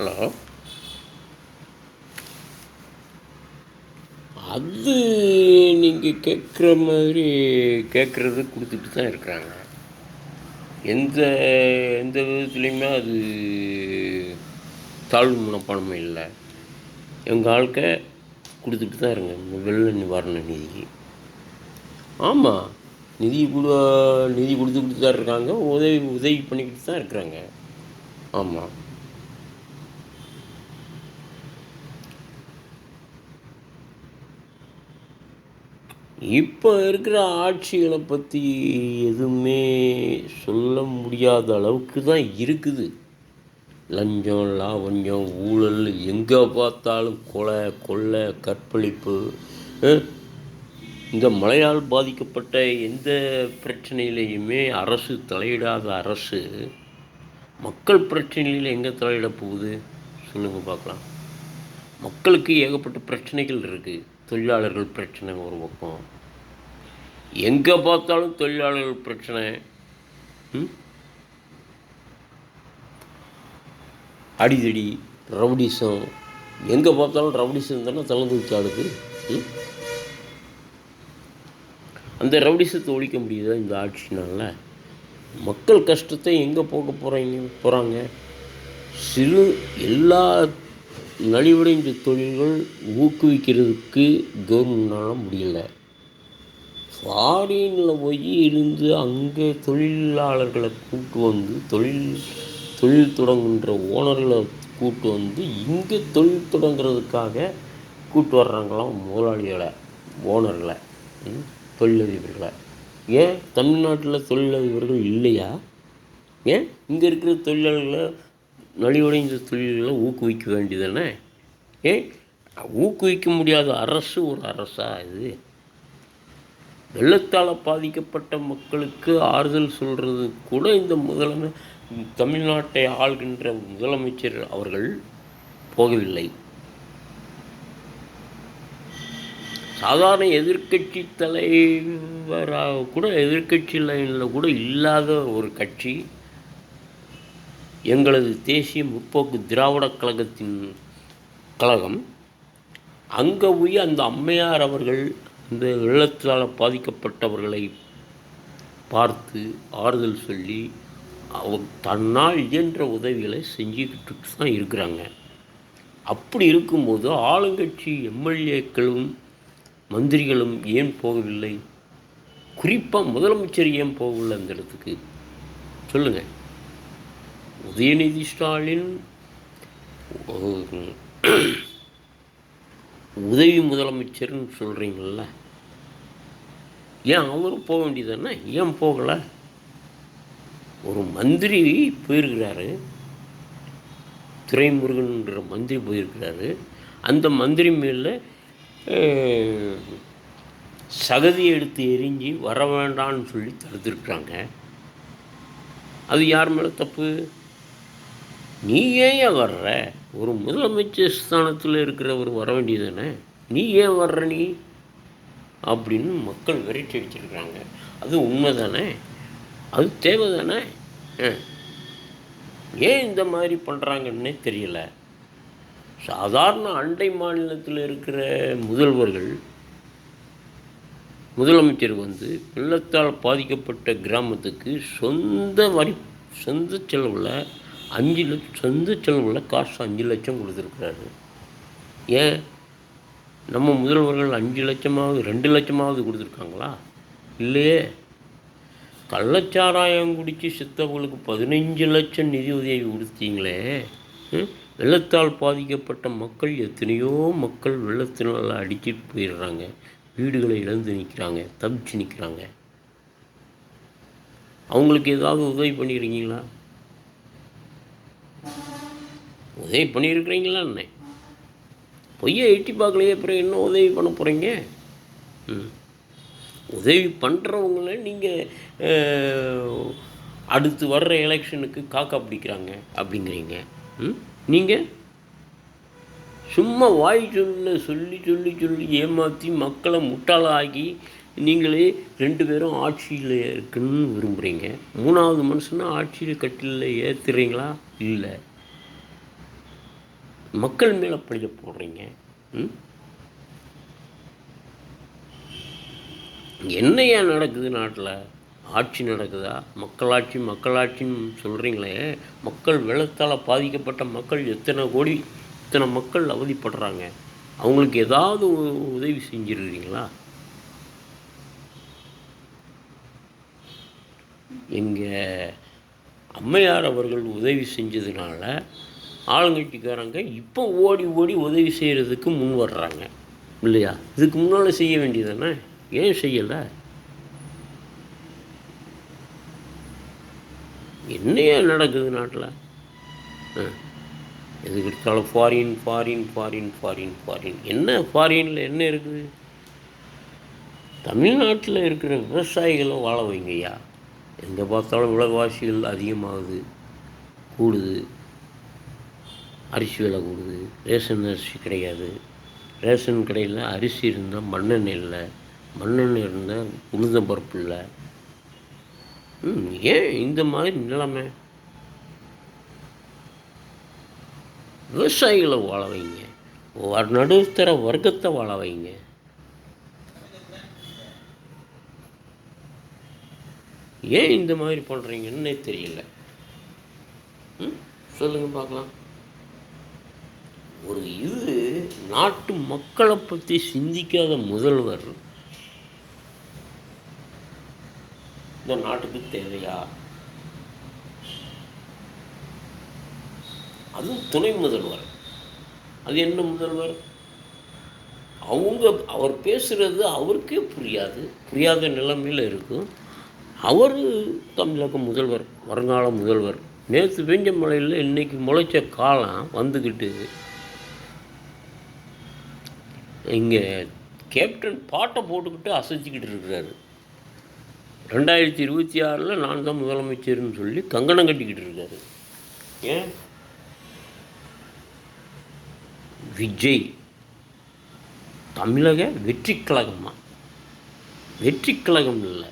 Hello. அது நீங்கள் கேட்குற மாதிரி கேட்குறது கொடுத்துட்டு தான் இருக்கிறாங்க. எந்த எந்த விதத்துலேயுமே அது தாழ்வு மனப்பான்மை இல்லை. எங்கள் ஆட்க கொடுத்துட்டு தான் இருங்க வெள்ள நிவாரண நிதிக்கு. ஆமாம், நிதி கொடுத்துக்கிட்டு தான் இருக்காங்க. உதவி பண்ணிக்கிட்டு தான் இருக்கிறாங்க. ஆமாம். இப்போ இருக்கிற ஆட்சிகளை பற்றி எதுவுமே சொல்ல முடியாத அளவுக்கு தான் இருக்குது. லஞ்சம், லாவண்யம், ஊழல், எங்கே பார்த்தாலும் கொள்ளை, கற்பழிப்பு. இந்த மழையால் பாதிக்கப்பட்ட எந்த பிரச்சனையிலையுமே அரசு தலையிடாத அரசு மக்கள் பிரச்சனையில் எங்கே தலையிட போகுது சொல்லுங்கள் பார்க்கலாம். மக்களுக்கு ஏகப்பட்ட பிரச்சனைகள் இருக்குது. தொழிலாளர்கள் பிரச்சனை ஒரு பக்கம், எங்கே பார்த்தாலும் தொழிலாளர்கள் பிரச்சனை. அடிதடி, ரவுடிசம், எங்கே பார்த்தாலும் ரவுடிசம் தானே தளர்ந்து ஆடுது. அந்த ரவுடிசத்தை ஒழிக்க முடியுதா இந்த ஆட்சினால? மக்கள் கஷ்டத்தை எங்கே போகிறாங்க? எல்லா நலிவடைந்த தொழில்கள் ஊக்குவிக்கிறதுக்கு கவர்மெண்ட்னால முடியலை. ஃபாரினில் போய் இருந்து அங்கே தொழிலாளர்களை கூட்டு வந்து தொழில் தொடங்குகின்ற ஓனர்களை கூட்டு வந்து இங்கே தொழில் தொடங்குறதுக்காக கூட்டு வர்றாங்களாம் முதலாளிகளை, ஓனர்களை, தொழிலதிபர்களை. ஏன் தமிழ்நாட்டில் தொழிலதிபர்கள் இல்லையா? ஏன் இங்கே இருக்கிற தொழிலாளர்களை, நலிவடைந்த தொழில்களை ஊக்குவிக்க வேண்டியதானே? ஏன் ஊக்குவிக்க முடியாத அரசு ஒரு அரசா இது? வெள்ளத்தால் பாதிக்கப்பட்ட மக்களுக்கு ஆறுதல் சொல்கிறது கூட இந்த தமிழ்நாட்டை ஆள்கின்ற முதலமைச்சர் அவர்கள் போகவில்லை. சாதாரண எதிர்கட்சி தலைவராக கூட, எதிர்கட்சி லைனில் கூட இல்லாத ஒரு கட்சி எங்களது தேசிய முற்போக்கு திராவிட கழகம். அங்கே போய் அந்த அம்மையார் அவர்கள் இந்த வெள்ளத்தால் பாதிக்கப்பட்டவர்களை பார்த்து ஆறுதல் சொல்லி அவர் தன்னால் இயன்ற உதவிகளை செஞ்சுக்கிட்டு தான் இருக்கிறாங்க. அப்படி இருக்கும்போது ஆளுங்கட்சி எம்எல்ஏக்களும் மந்திரிகளும் ஏன் போகவில்லை? குறிப்பாக முதலமைச்சர் ஏன் போகவில்லை அந்த இடத்துக்கு சொல்லுங்கள். உதயநிதி ஸ்டாலின் உதவி முதலமைச்சர்னு சொல்கிறீங்கள, ஏன் அவரும் போக வேண்டியதானே? ஏன் போகலை? ஒரு மந்திரி போயிருக்கிறாரு, துரைமுருகன்ற மந்திரி போயிருக்கிறாரு. அந்த மந்திரி மேலே சகதியை எடுத்து எரிஞ்சு வர வேண்டான்னு சொல்லி தடுத்துருக்குறாங்க. அது யார் மேலே தப்பு? நீ ஏன் வர்ற? ஒரு முதலமைச்சர் ஸ்தானத்தில் இருக்கிறவர் வர வேண்டியதானே? நீ ஏன் வர்ற நீ அப்படின்னு மக்கள் விரட்டி அடிச்சிருக்கிறாங்க. அது உண்மை தானே? அது தேவை தானே? ஏன் இந்த மாதிரி பண்ணுறாங்கன்னே தெரியல. சாதாரண அண்டை மாநிலத்தில் இருக்கிற முதலமைச்சர் வந்து வெள்ளத்தால் பாதிக்கப்பட்ட கிராமத்துக்கு சொந்த செலவில் 5 லட்சம், சொந்த செலவில் காசு 5 லட்சம் கொடுத்துருக்குறாரு. ஏன் நம்ம முதல்வர்கள் 5 லட்சமாவது 2 லட்சமாவது கொடுத்துருக்காங்களா? இல்லையே. கள்ளச்சாராயம் குடித்து செத்தவங்களுக்கு 15 லட்சம் நிதி உதவி கொடுத்தீங்களே. வெள்ளத்தால் பாதிக்கப்பட்ட மக்கள், எத்தனையோ மக்கள் வெள்ளத்தினால் அடிச்சிட்டு போயிடுறாங்க, வீடுகளை இழந்து நிற்கிறாங்க, தப்பிச்சு நிற்கிறாங்க. அவங்களுக்கு ஏதாவது உதவி பண்ணியிருக்கீங்களா? உதவி பண்ணியிருக்கிறீங்களா? என்ன பொய்யை எட்டி பார்க்கலையே, அப்புறம் என்ன உதவி பண்ண போகிறீங்க? உதவி பண்ணுறவங்கள நீங்கள் அடுத்து வர்ற எலெக்ஷனுக்கு காக்கா பிடிக்கிறாங்க அப்படிங்கிறீங்க. நீங்கள் சும்மா வாய் சொல்லி ஏமாற்றி மக்களை முட்டாளாகி நீங்களே 2 பேரும் ஆட்சியில் இருக்குன்னு விரும்புகிறீங்க. 3வது மனுஷனா ஆட்சியில் கட்டிலில் ஏற்றுறீங்களா? இல்லை. மக்கள் மேலே பழிய போடுறீங்க. என்னையா நடக்குது நாட்டில்? ஆட்சி நடக்குதா? மக்களாட்சின்னு சொல்கிறீங்களே, மக்கள் வெள்ளத்தால் பாதிக்கப்பட்ட மக்கள் எத்தனை கோடி, இத்தனை மக்கள் அவதிப்படுறாங்க. அவங்களுக்கு ஏதாவது உதவி செஞ்சுருக்கிறீங்களா? எங்கள் அம்மையார் அவர்கள் உதவி செஞ்சதுனால ஆளுங்கட்சிக்காரங்க இப்போ ஓடி ஓடி உதவி செய்கிறதுக்கு முன் வர்றாங்க இல்லையா? இதுக்கு முன்னால் செய்ய வேண்டியதானே? ஏன் செய்யலை? என்னையா நடக்குது நாட்டில்? எதுக்கு எடுத்தாலும் foreign foreign foreign foreign foreign. என்ன ஃபாரினில் என்ன இருக்குது? தமிழ்நாட்டில் இருக்கிற விவசாயிகளை வாழ வைங்கய்யா. எங்கே பார்த்தாலும் விலைவாசிகள் அதிகமாகுது, கூடுது. அரிசி விலை கூடுது, ரேஷன் அரிசி கிடையாது. ரேஷன் கடையில் அரிசி இருந்தால் மண்ணெண்ணெய் இல்லை, மண்ணெண்ணெய் இருந்தால் உளுந்தம்பருப்பு இல்லை. ஏன் இந்த மாதிரி நிலைமை? விவசாயிகளை வாழ வைங்க, நடுத்தர வர்க்கத்தை வாழ வைங்க. ஏன் இந்த மாதிரி பண்ணுறீங்கன்னே தெரியல. சொல்லுங்கள் பார்க்கலாம். ஒரு நாட்டு மக்களை பற்றி சிந்திக்காத முதல்வர் இந்த நாட்டுக்கு தேவையா? அதுவும் துணை முதல்வர். அது என்ன முதல்வர்? அவர் பேசுகிறது அவருக்கே புரியாத நிலைமையில் இருக்கும். அவர் தமிழக முதல்வர், வருங்கால முதல்வர். நேற்று பெஞ்ச மழையில் இன்றைக்கி முளைச்ச காலம் வந்துக்கிட்டு இங்கே கேப்டன் பாட்டை போட்டுக்கிட்டு அசைச்சிக்கிட்டு இருக்கிறாரு. 2026 நான் தான் முதலமைச்சர்னு சொல்லி கங்கணம் கட்டிக்கிட்டு இருக்காரு. ஏன்? விஜய் தமிழக வெற்றி கழகமா? வெற்றி கழகம் இல்லை,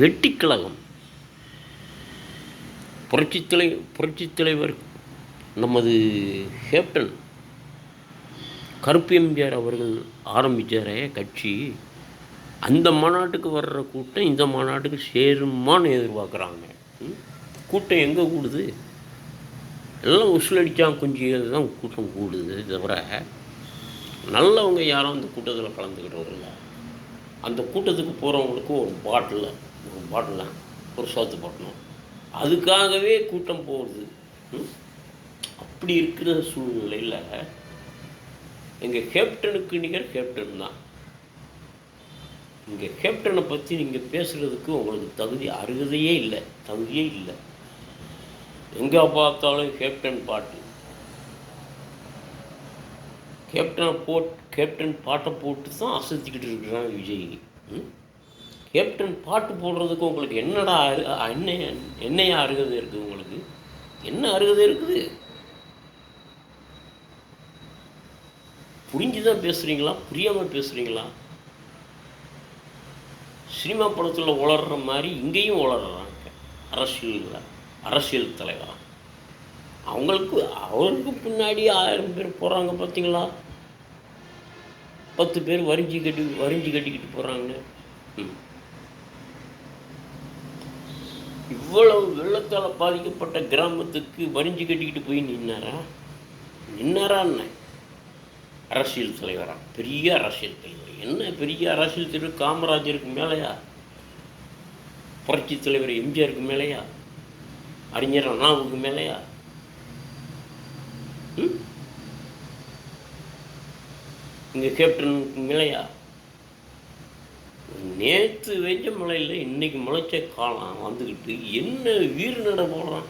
வெட்டி கழகம். புரட்சித் தலைவர் நமது கேப்டன் கருப்பு எம்ஜிஆர் அவர்கள் ஆரம்பித்தாரே கட்சி. அந்த மாநாட்டுக்கு வர்ற கூட்டம் இந்த மாநாட்டுக்கு சேருமான்னு எதிர்பார்க்குறாங்க. கூட்டம் எங்கே கூடுது? எல்லாம் உசுலடித்தான் கொஞ்சம் தான் கூட்டம் கூடுது தவிர நல்லவங்க யாரும் அந்த கூட்டத்தில் கலந்துக்கிட்டவர்கள். அந்த கூட்டத்துக்கு போகிறவங்களுக்கு ஒரு பாட்டில் ஒரு சோத்து போட்டணும், அதுக்காகவே கூட்டம் போகுது. அப்படி இருக்கிற சூழ்நிலையில் எங்கள் கேப்டனுக்கு நிகர் கேப்டன் தான். இங்கே கேப்டனை பற்றி நீங்கள் பேசுகிறதுக்கு உங்களுக்கு அருகதையே இல்லை, தகுதியே இல்லை. எங்கே பார்த்தாலும் கேப்டன் பாட்டு, கேப்டன் பாட்டை போட்டு தான் அசைச்சிக்கிட்டு இருக்கிறான் விஜய். கேப்டன் பாட்டு போடுறதுக்கு உங்களுக்கு என்னடா என்னையா அருகதை இருக்குது? உங்களுக்கு என்ன அருகதை இருக்குது? புரிஞ்சு தான் பேசுகிறீங்களா, புரியாமல் பேசுகிறீங்களா? சினிமா படத்தில் உளர்ற மாதிரி இங்கேயும் உளர்றாங்க. அரசியல் தலைவராக அவருக்கு பின்னாடி 1000 பேர் போகிறாங்க பார்த்தீங்களா? 10 பேர் வரிஞ்சு கட்டிக்கிட்டு போகிறாங்க. இவ்வளவு வெள்ளத்தால் பாதிக்கப்பட்ட கிராமத்துக்கு வரிஞ்சு கட்டிக்கிட்டு போய் நின்னாரான்னு அரசியல் தலைவரா? பெரிய அரசியல் தலைவர். என்ன பெரிய அரசியல் தலைவர்? காமராஜருக்கு மேலேயா? புரட்சி தலைவர் எம்ஜிஆருக்கு மேலேயா? அறிஞர் அண்ணாவுக்கு மேலேயா? இங்கே கேப்டனுக்கு மேலேயா? நேற்று வெஞ்ச மழையில் இன்னைக்கு முளைச்ச காலம் வந்துக்கிட்டு என்ன வீறு நட போடுறான்?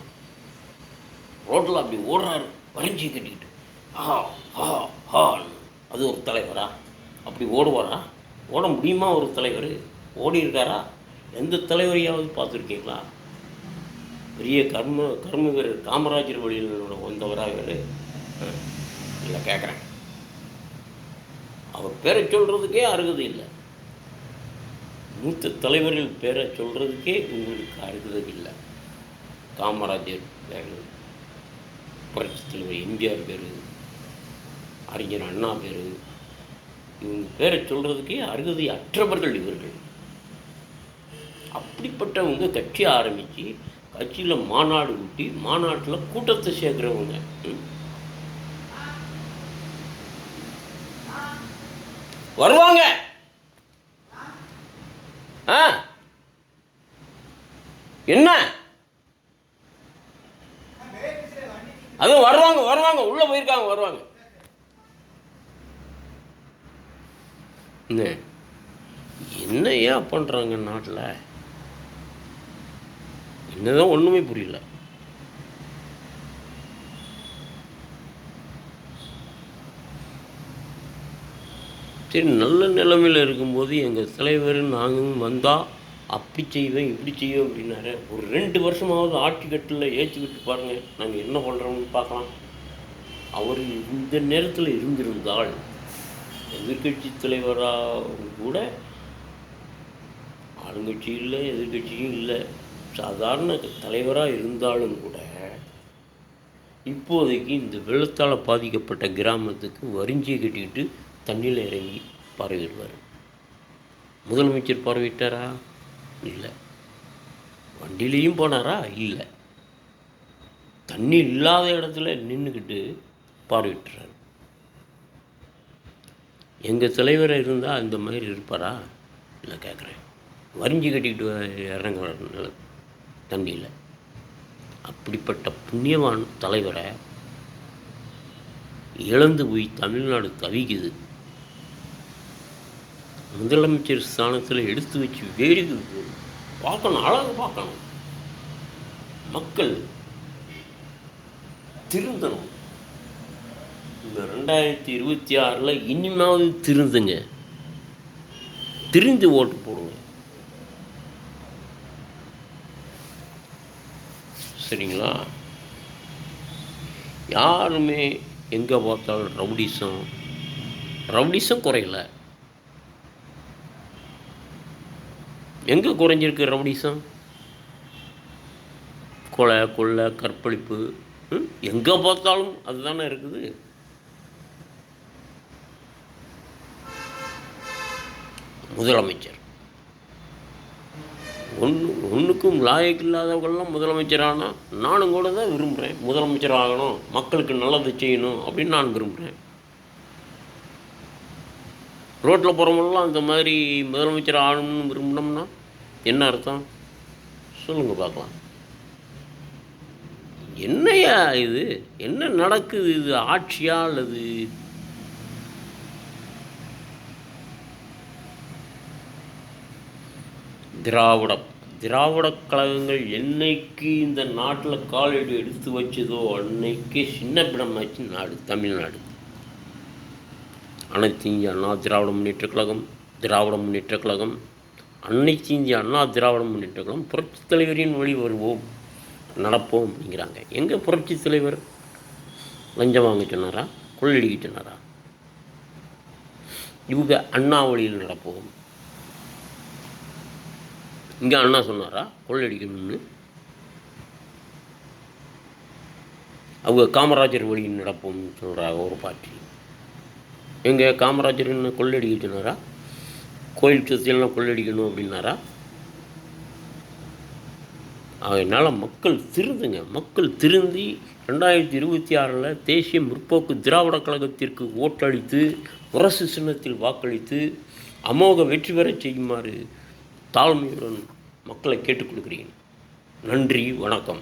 ரோட்டில் அப்படி ஓடுறாரு வரைஞ்சி கட்டிக்கிட்டு. அது ஒரு தலைவரா? அப்படி ஓடுவாரா? ஓட முடியுமா ஒரு தலைவர்? ஓடி இருக்காரா? எந்த தலைவரையாவது பார்த்துருக்கீங்களா? பெரிய கர்ம வீரர் காமராஜர் வழியில் வந்தவராக இல்லை கேட்குறேன். அவர் பேரை சொல்கிறதுக்கே அருகதை இல்லை. மூத்த தலைவர்கள் பேரை சொல்கிறதுக்கே உங்களுக்கு அருகதை இல்லை. காமராஜர் பேர், புரட்சி தலைவர் எம்ஜிஆர் பேர், அறிஞர் அண்ணா பேர், இவங்க பேரை சொல்கிறதுக்கே அருகதை அற்றவர்கள் இவர்கள். அப்படிப்பட்டவங்க கட்சி ஆரம்பித்து கட்சியில் மாநாடு கூட்டி மாநாட்டில் கூட்டத்தை சேர்க்குறவங்க. வருவாங்க. என்ன அதுவும் வருவாங்க வருவாங்க உள்ளே போயிருக்காங்க வருவாங்க. என்ன ஏன் பண்ணுறாங்க நாட்டில்? என்னதான் ஒன்றுமே புரியல. சரி, நல்ல நிலைமையில் இருக்கும்போது எங்கள் தலைவர் நாங்களும் வந்தால் அப்படி செய்வேன் இப்படி செய்வேன் அப்படின்னாரு. ஒரு 2 வருஷமாவது ஆட்சி கட்டில் ஏற்றி விட்டு பாருங்கள், நாங்கள் என்ன பண்ணுறோம்னு பார்க்கலாம். அவர் இந்த நேரத்தில் இருந்திருந்தால் எதிர்கட்சி தலைவராக கூட, ஆளுங்கட்சி இல்லை எதிர்கட்சியும் இல்லை, சாதாரண தலைவராக இருந்தாலும் கூட இப்போதைக்கு இந்த வெள்ளத்தால் பாதிக்கப்பட்ட கிராமத்துக்கு வரிஞ்சியை கட்டிக்கிட்டு தண்ணியில் இறங்கி பார்வையிடுவார். முதலமைச்சர் பார்வையிட்டாரா? இல்லை. வண்டியிலையும் போனாரா? இல்லை. தண்ணி இல்லாத இடத்துல நின்றுக்கிட்டு பார்வையிட்டுறாரு. எங்கள் தலைவராக இருந்தால் அந்த மாதிரி இருப்பாரா? இல்லை கேட்குறேன். வரிஞ்சி கட்டிக்கிட்டு இறங்க தண்ணியில். அப்படிப்பட்ட புண்ணியவான் தலைவரை இழந்து போய் தமிழ்நாடு தவிக்குது. முதலமைச்சர் ஸ்தானத்தில் எடுத்து வச்சு வேடிக்கை பார்க்கணும், அழகு பார்க்கணும். மக்கள் திருந்தணும். இந்த 2026 இனிமாவது திருந்துங்க, திரிந்து ஓட்டு போடுங்க. சரிங்களா? யாருமே எங்கே பார்த்தாலும் ரவுடிசம் குறையல. எங்கே குறைஞ்சிருக்கு ரவுடிசம்? கொலை, கொள்ளை, கற்பழிப்பு எங்கே பார்த்தாலும் அதுதானே இருக்குது. முதலமைச்சர் ஒன்றுக்கும் லாயக்கு இல்லாதவர்கள்லாம் முதலமைச்சர் ஆனால் நானும் கூட தான் விரும்புகிறேன். முதலமைச்சர் ஆகணும், மக்களுக்கு நல்லது செய்யணும் அப்படின்னு நான் விரும்புகிறேன். ரோட்டில் போகிறவங்களாம் அந்த மாதிரி முதலமைச்சர் ஆகணும்னு விரும்பினோம்னா என்ன அர்த்தம் சொல்லுங்கள் பார்க்கலாம். என்னையா இது? என்ன நடக்குது? இது ஆட்சியா அல்லது திராவிட கழகங்கள் என்னைக்கு இந்த நாட்டில் காலடி எடுத்து வச்சதோ அன்னைக்கே சின்ன பிடமாச்சு நாடு தமிழ்நாடு. அனைத்து இந்திய அண்ணா திராவிட முன்னேற்றக் கழகம் அனைத்து இந்திய அண்ணா திராவிட முன்னேற்றக் கழகம் புரட்சித் தலைவரின் வழி வருவோம், நடப்போம் அப்படிங்கிறாங்க. எங்கே புரட்சித் தலைவர் லஞ்சம் வாங்க சொன்னாரா? கொள்ளையடிக்க சொன்னாரா? இவங்க அண்ணா வழியில் நடப்போம். இங்கே அண்ணா சொன்னாரா கொள்ளையடிக்கணும்னு? அவங்க காமராஜர் வழியில் நடப்போம்னு சொல்கிறாங்க ஒரு பார்ட்டி. எங்கே காமராஜர் என்ன கொள்ளையடிக்க சொன்னாரா? கோயில் சொத்தையெல்லாம் கொள்ளையடிக்கணும் அப்படின்னாரா? அதனால் மக்கள் திருந்துங்க. மக்கள் திருந்தி 2026 தேசிய முற்போக்கு திராவிட கழகத்திற்கு ஓட்டளித்து முரசு சின்னத்தில் வாக்களித்து அமோக வெற்றி பெற செய்யுமாறு தாழ்மையுடன் மக்களை கேட்டுக்கொள்கிறேன். நன்றி, வணக்கம்.